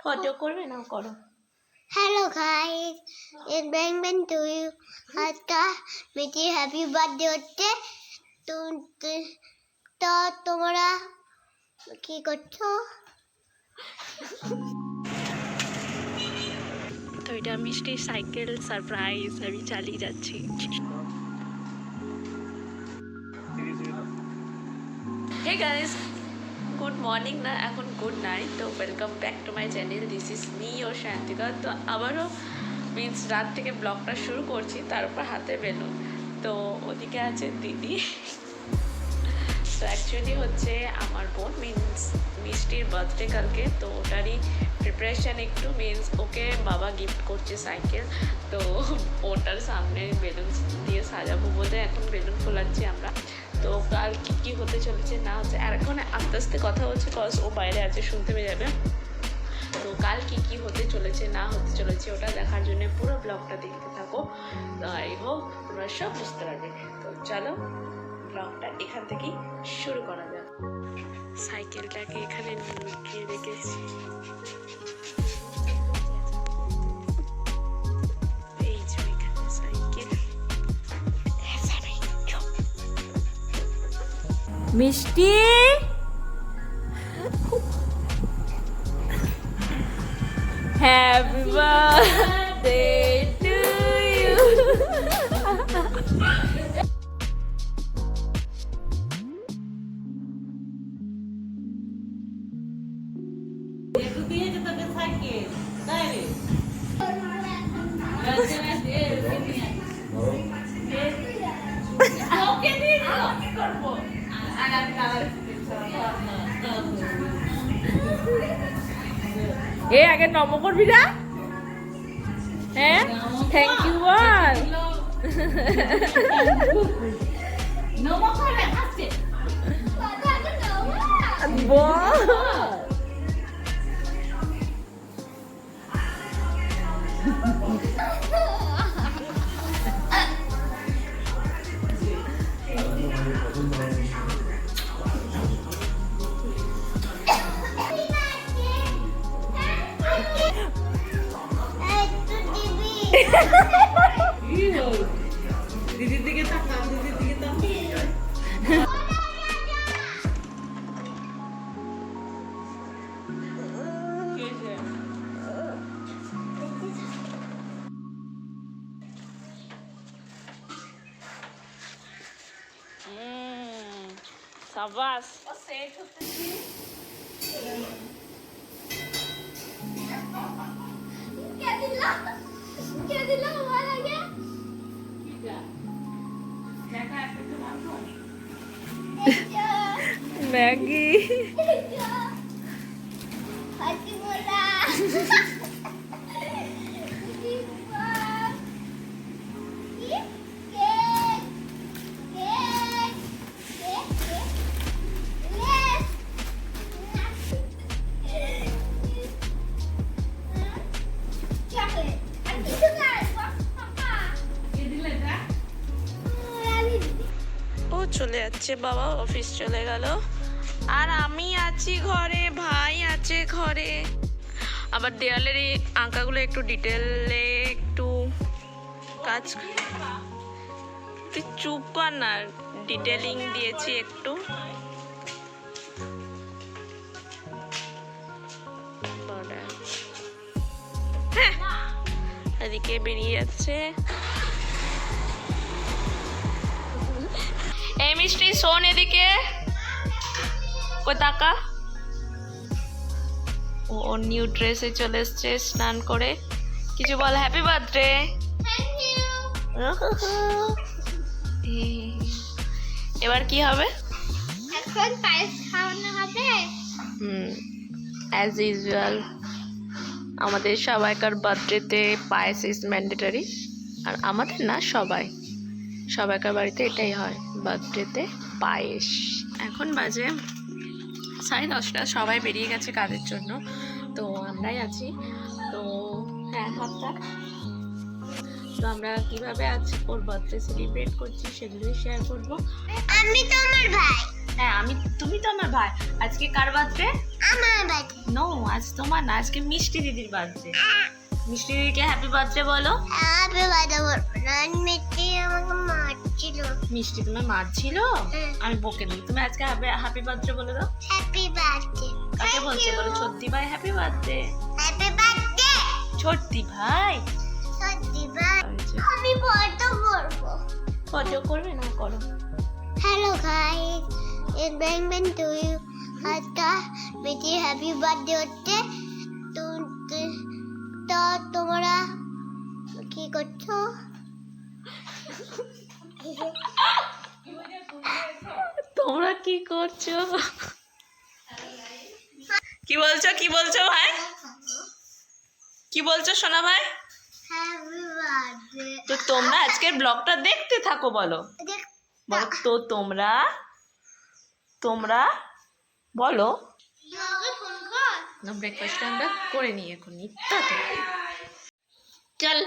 Photo করবে না করো। हेलो गाइस इस बैंगन टू यू आज का मेरी हैप्पी बर्थडे होते तो তোমরা কি করছো? তো এটা মিষ্টি সাইকেল সারপ্রাইজ আমি চালিয়ে যাচ্ছি। হে গাইস, গুড মর্নিং না, এখন গুড নাইট। তো welcome back to my channel, this is me ও শান্তিকা। তো আবারও মিন্স রাত থেকে ব্লগটা শুরু করছি, তার উপর হাতে বেলুন। তো ওদিকে আছে দিদি। তো অ্যাকচুয়ালি হচ্ছে আমার বোন মিন্স মিষ্টির বার্থডে কালকে, তো ওটারই প্রিপারেশান একটু। মিন্স ওকে বাবা গিফট করছে সাইকেল, তো ওটার সামনে বেলুন দিয়ে সাজাবো বলে এখন বেলুন ফোলাচ্ছি আমরা। তো কাল কী কী হতে চলেছে না হচ্ছে, আর এখন আস্তে আস্তে কথা হচ্ছে কজ ও বাইরে আছে, শুনতে পেয়ে যাবে। তো কাল কী কী হতে চলেছে না হতে চলেছে ওটা দেখার জন্য পুরো ব্লগটা দেখতে থাকো। আই হোপ তোমরা সব বুঝতে পারবে। তো চলো ব্লগটা এখান থেকেই শুরু করা যাক। সাইকেলটাকে এখানে লুকিয়ে রেখেছি। এই যে এখানে সাইকেল। মিষ্টি হ্যাপি বার্থডে টু ইউ। এ আগে নম করবি না? হ্যাঁ, থ্যাংক ইউ বল। বল দিদির দিকে তাকান, দিদির দিকে তাকান। সাবাস। ম্যাগি চলে যাচ্ছে, বাবা অফিস চলে গেল, আর আমি আছি ঘরে, ভাই আছে ঘরে। আবার দেয়ালের এই আঁকাগুলো একটু ডিটেলে একটু কাজ, তুই চুপ কর না, ডিটেলিং দিয়েছি একটু। হ্যাঁ, এদিকে বেরিয়ে যাচ্ছে। এই মিষ্টি শোন এদিকে, কই তাকা। ও নিউ ড্রেসে চলে এসছে স্নান করে। কিছু বল, হ্যাপি বার্থডে। এবার কি হবে? এখন পায়েস খাওয়ানো হবে। অ্যাজ ইউজুয়াল আমাদের সবাইকার বার্থডেতে পায়েস ইজ ম্যান্ডেটরি। আর আমাদের না, সবাইকার বাড়িতে এটাই হয়, বার্থডেতে পায়েস। এখন বাজে 10:30, সবাই বেরিয়ে গেছে কাজের জন্য, তো আমরাই আছি। তো হ্যাঁ, হাতটা তো আমরা কিভাবে আজকে ওর বার্থডে সেলিব্রেট করছি সেগুলোই শেয়ার করবো। আমি তো আমার ভাই। হ্যাঁ, তুমি তো আমার ভাই। আজকে কার বার্থডে? আমার ভাই। নো, আজ তোমার না, আজকে মিষ্টি দিদির বার্থডে। মিষ্টি দিদিকে হ্যাপি বার্থডে বলো। হ্যাপি বার্থডে মিষ্টি আমাকে মারছিল। মিষ্টি তোমার মারছিল, আমি বকে দিই। তুমি আজকে হ্যাপি বার্থডে বলে দাও। Happy birthday. কাকে বলছো বলো? ছোট্টি ভাই হ্যাপি বার্থডে। হ্যাপি বার্থডে ছোট্টি ভাই। ছোট্টি ভাই। আমি ফটো করব। ফটো করবে না? করো। Hello guys, it's bang bang to you. আজকে মিষ্টি হ্যাপি বার্থডে হচ্ছে। তো তোমরা কি করছো? তোমরা কি করছো? কি বলছো? কি বলছো ভাই? কি বলছো সোনা ভাই? Happy birthday. তো তোমরা আজকের ব্লগটা দেখতে থাকো, বলো বলো তো তোমরা বলো। ব্রেকফাস্ট আমরা করে নিই এখন। চল,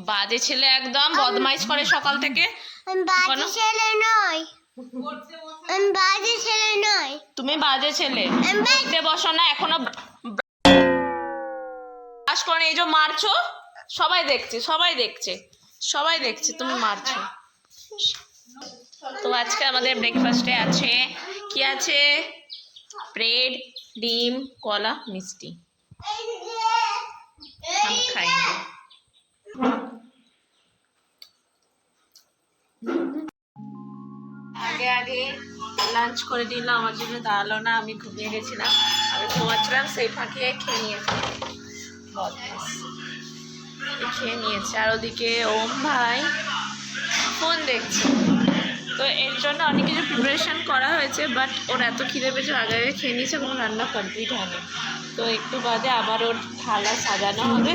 বাজে ছেলে একদম বদমাইশ করে সকাল থেকে। আমি বাজে ছেলে নই। আমি বাজে ছেলে নই। তুমি বাজে ছেলে। আমি দেখতে বসো না এখনো ব্রাশ করে। এই যে মারছো, সবাই দেখছে, সবাই দেখছে, সবাই দেখছে তুমি মারছো। তো আজকে আমাদের ব্রেকফাস্টে আছে কি আছে? ব্রেড, ডিম, কলা, মিষ্টি। আমি খাই না। আগে লাঞ্চ করে দিলাম, আমার জন্য দাঁড়ালো না, আমি ঘুমিয়ে গেছিলাম। আমি ঘুমাচ্ছিলাম, সেই ফাঁকে খেয়ে নিয়েছি। খেয়ে নিয়েছে। আর ওদিকে ওম ভাই ফোন দেখছে। তো এর জন্য অনেক কিছু প্রিপারেশন করা হয়েছে, বাট ওর এত খিদে পেয়েছে আগে খেয়ে নিয়েছে, কোনো রান্না কমপ্লিট হয়নি। তো একটু বাদে আবার ওর থালা সাজানো হবে,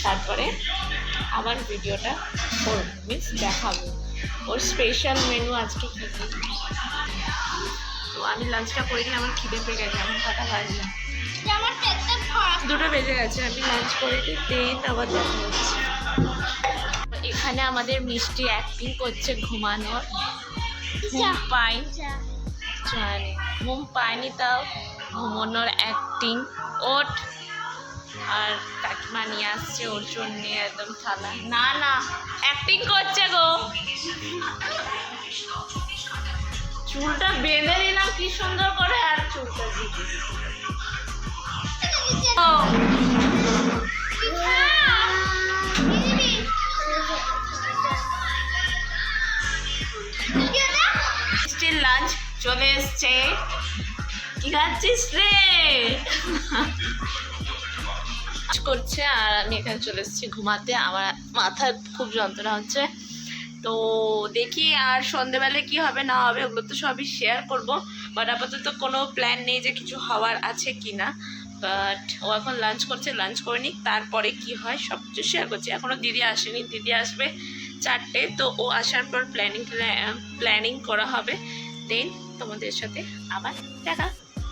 তারপরে আবার ভিডিওটা করবো, মিন্স দেখাবো ওর স্পেশাল মেনু আজকে কী কী। তো আমি লাঞ্চটা করে নিই, আমার খিদে পেয়ে গেছে। আমার কটা বাজে? 2টা বেজে গেছে। আমি লাঞ্চ করে দিই, দেন আবার দেখা হচ্ছে। এখানে আমাদের মিষ্টি অ্যাক্টিং করছে ঘুমানোর। ঘুম পায়নি তাও ঘুমানোর অ্যাক্টিং। ওঠ। আর কাকিমা নিয়ে আসছে ওর জন্য একদম থালা। না না, অ্যাক্টিং করছে গো। চুলটা বেঁধে নিলাম কি সুন্দর করে, আর চুলটা দিদি লাঞ্চ চলে এসছে। কি খাচ্ছিস রে? করছে। আর আমি এখানে চলে এসেছি ঘুমাতে। আমার মাথায় খুব যন্ত্রণা হচ্ছে। তো দেখি আর সন্ধেবেলায় কি হবে না হবে, ওগুলো তো সবই শেয়ার করব। বাট আপাতত কোনো প্ল্যান নেই যে কিছু হওয়ার আছে কি না। বাট ও এখন লাঞ্চ করছে, লাঞ্চ করে নিক, তারপরে কি হয় সব কিছু শেয়ার করছি। এখনও দিদি আসেনি, দিদি আসবে 4টে। তো ও আসার পর প্ল্যানিং করা হবে, দেন তোমাদের সাথে আবার দেখা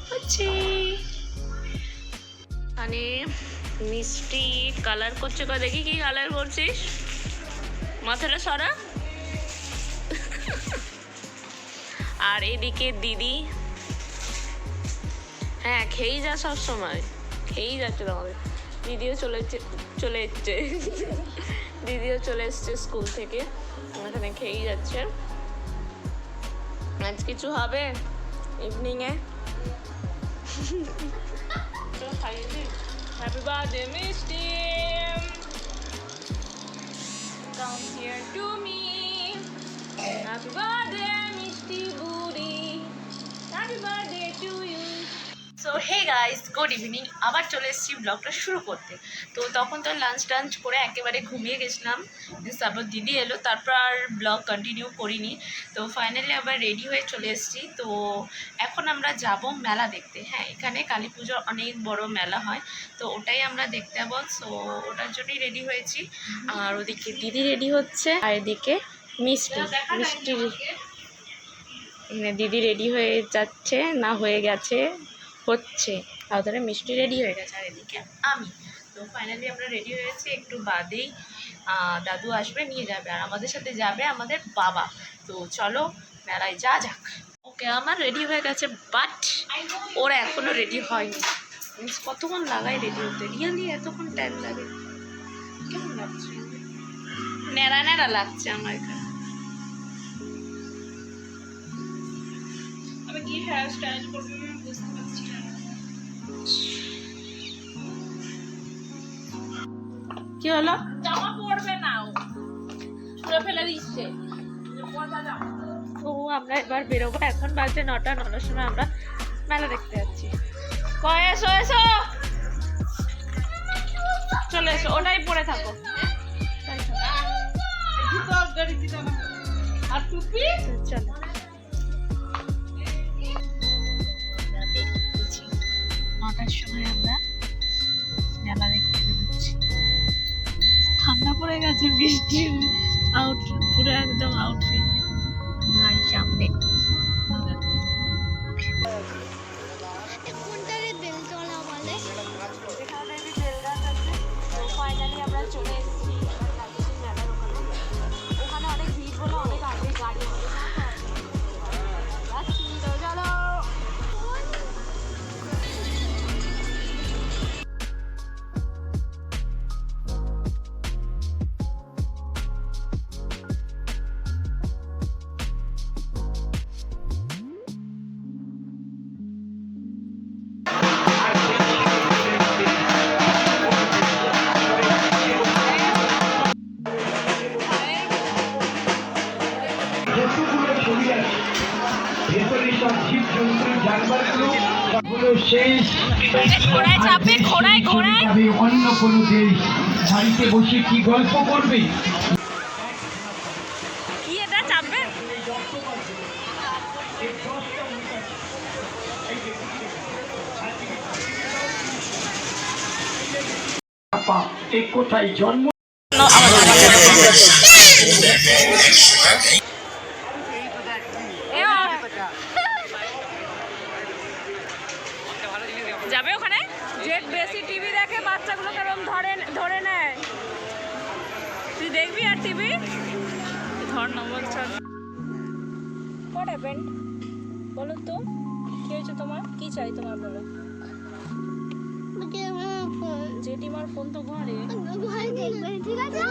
হচ্ছে। মানে মিষ্টি কালার করছে, দেখি কি কালার করছিস, মাথাটা সরা। আর এদিকে দিদি, হ্যাঁ খেয়েই যা, সব সময় খেয়েই যাচ্ছে তোমাদের। দিদিও চলে এসছে দিদিও চলে এসছে স্কুল থেকে, এখানে খেয়েই যাচ্ছে। আজ কিছু হবে ইভিনিংয়ে? হ্যাপি বার্থডে মিষ্টি, come here to me, happy birthday মিষ্টি বুড়ি, happy birthday to you. So hey guys, good evening. আবার চলে এসেছি ব্লগটা শুরু করতে। তো তখন তো লাঞ্চ টাঞ্চ করে একেবারে ঘুমিয়ে গেছিলাম। তারপর দিদি এলো, তারপর আর ব্লগ কন্টিনিউ করিনি। তো ফাইনালি আবার রেডি হয়ে চলে এসেছি। তো এখন আমরা যাব মেলা দেখতে। হ্যাঁ, এখানে কালী পুজোর অনেক বড় মেলা হয়, তো ওটাই আমরা দেখতে যাবো। সো ওটার জন্যই রেডি হয়েছি। আর ওদিকে দিদি রেডি হচ্ছে, আর এদিকে মিষ্টি দিদি রেডি হয়ে যাচ্ছে, না হয়ে গেছে, হচ্ছে। তাড়াতাড়ি মিষ্টি রেডি হয়ে গেছে, আর এদিকে আমি। তো ফাইনালি আমরা রেডি হয়েছি। একটু বাদেই দাদু আসবে, নিয়ে যাবে, আর আমাদের সাথে যাবে আমাদের বাবা। তো চলো মেলায় যা যাক। ওকে, আমার রেডি হয়ে গেছে, বাট ওরা এখনও রেডি হয়নি। মিন্স কতক্ষণ লাগাই রেডি হতে, রিয়েলি এতক্ষণ টাইম লাগে? কেমন লাগছে? ন্যাড়া ন্যাড়া লাগছে আমার এখানে। আমি কি হেয়ার স্টাইল করবো আমি বুঝতে পারছি না। কি হলো? জামা পরবে না, ও পুরো ফেলে দিচ্ছে। ও আমরা এবার বেরোবো, এখন বাজে 9টা, 9টার সময় আমরা মেলা দেখতে যাচ্ছি। কয় এসো এসো, চলে এসো, ওটাই পরে থাকো। আর টুপি চলো। 9টার সময় আমরা মেলা দেখতে বেরোচ্ছি। ঠান্ডা পড়ে গেছে, বৃষ্টি পুরো একদম আউটফিট ভাই সামনে। কোনটাকে বেলতলা বলে? এখানে বেলগাছ আছে। তো ফাইনালি আমরা চলে এসেছি কালকের মেলার ওখানে। ওখানে অনেক ভিড় বলে অনেক আগে গাড়ি যাচ্ছি, তো চলো। যতগুলো ছবি আছে ভেতরে সব জীবজন্তু জানবারগুলো সবগুলো শেষ। ঘোড়ায় চাপবে, ঘোড়ায় ঘোড়ায় যাবে অন্য কোনো দেশ, বাড়িতে বসে কি গল্প করবে? কি এটা চাপবে? আপা এ কোথায় জন্ম? যাবে ওখানে যে বেশি টিভি দেখে বাচ্চাগুলো কেরম ধরে নেয়। তুই দেখবি আর টিভি ধর না বলছ। হোয়াট হ্যাপেন্ড বলো তো, কি হয়েছে তোমার? কি চাই তোমার বলো? জেঠিমার ফোন তো ঘরে। ঘরে দেখবে, ঠিক আছে?